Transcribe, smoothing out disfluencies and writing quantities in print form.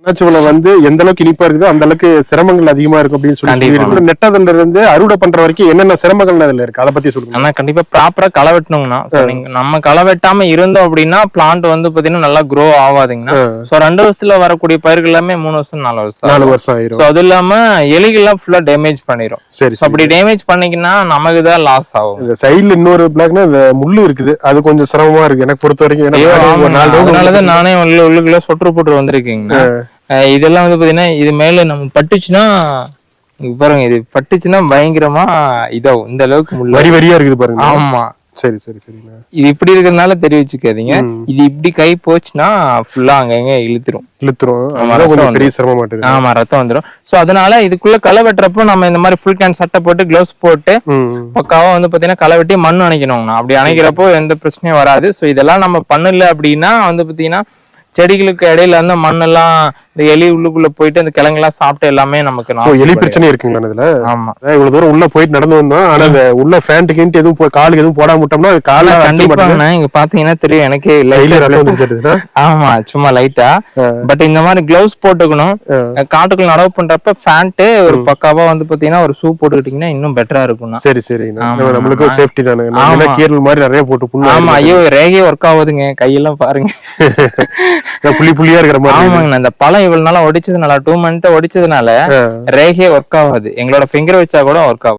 அண்ணாச்சிவளை வந்து எந்த அளவுக்கு இனிப்பா இருக்குதோ அந்த அளவுக்கு சிரமங்கள் அதிகமா இருக்கும் அப்படின்னு சொல்லி நெட்டதுல இருந்து அறுவடை பண்ற வரைக்கும் என்னென்ன சிரமங்கள் அதுல இருக்கு அதை பத்தி சொல்லுங்க. ஆனா கண்டிப்பா ப்ராப்பரா களை வெட்டணும்னா நம்ம களை வெட்டாம இருந்தோம் அப்படின்னா பிளான்ட் வந்து பாத்தீங்கன்னா நல்லா க்ரோ ஆகாதுங்கன்னா. சோ 2 வருஷத்துல வரக்கூடிய பயிர்கள் எல்லாமே 3 வருஷம் 4 வருஷம் ஆயிரும். சோ அது இல்லாம எலிகள்லாம் ஃபுல்லா டேமேஜ் பண்ணிரும். சரி, அப்படி டேமேஜ் பண்ணீங்கன்னா நமக்கு தான் லாஸ் ஆகும். இந்த சைடுல இன்னொரு பிளாக்னா இந்த முள்ளு இருக்குது, அது கொஞ்சம் சிரமமா இருக்கு எனக்கு பொறுத்த வரைக்கும். அதனாலதான் நானே உள்ளுக்குள்ள சொட்டு போட்டு வந்திருக்கீங்கன்னா. இதெல்லாம் வந்து பாத்தீங்கன்னா இது மேல நம்ம பட்டுச்சுன்னா பாருங்க, இது பட்டுச்சுன்னா பயங்கரமா இதாகும். இந்த அளவுக்கு வரி வரியா இருக்குது பாருங்க. ஆமா சரி சரி சரிங்க. இது இப்படி இருக்கிறதுனால தெரிவிச்சுக்காதீங்க. இது இப்படி கை போச்சுன்னா ஃபுல்லா அங்கங்க இழுத்துரும். பெரிய சிரமம் மாட்டேங்குது. ஆமா, ரத்தம் வந்துடும். சோ அதனால இதுக்குள்ள களை வெட்டுறப்போ நம்ம இந்த மாதிரி ஃபுல் கேன் சட்டை போட்டு கிளவுஸ் போட்டு பக்காவா வந்து பாத்தீங்கன்னா களை வெட்டி மண் அணைக்கணும்னா. அப்படி அணைக்கிறப்போ எந்த பிரச்சனையும் வராது. சோ இதெல்லாம் நம்ம பண்ணல அப்படின்னா வந்து பாத்தீங்கன்னா செடிகளுக்கு இடையில அந்த மண்ணெல்லாம் இந்த எலி உள்ளுக்குள்ள போயிட்டு அந்த கிழங்கு எல்லாம் சாப்பிட்டு எல்லாமே நமக்கு எலி பிரச்சனை இருக்குங்களா இதுல? ஆமா, இவ்வளவு தூரம் உள்ள போயிட்டு நடந்து வந்தோம். ஆனா அந்த உள்ள ஃபேண்ட் கிண்ட் எதுவும் காலுக்கு எதுவும் போடாம விட்டோம்னா கால கண்டிப்பா இங்க பாத்தீங்கன்னா தெரியும் எனக்கே இல்ல. ஆமா, சும்மா லைட்டா. பட் இந்த மாதிரி கிளவுஸ் போட்டுக்கணும். காட்டுக்குள்ள நடவு பண்றப்ப ஃபேண்ட் ஒரு பக்காவா வந்து பாத்தீங்கன்னா ஒரு ஷூ போட்டுக்கிட்டீங்கன்னா இன்னும் பெட்டரா இருக்கும். சரி சரி, நம்மளுக்கு சேஃப்டி தானே. கீரல் மாதிரி நிறைய போட்டு. ஆமா, ஐயோ ரேகையே ஒர்க் ஆகுதுங்க. கையெல்லாம் பாருங்க புள்ளி புள்ளியா இருக்கிற மாதிரி. ஆமாங்க, அந்த பழம் இவ்வளவு நாளா ஒடிச்சதுனால 2 மந்த் ஒடிச்சதுனால ரேகையே ஒர்க் ஆகாது. எங்களோட ஃபிங்கர் வச்சா கூட ஒர்க் ஆகும்.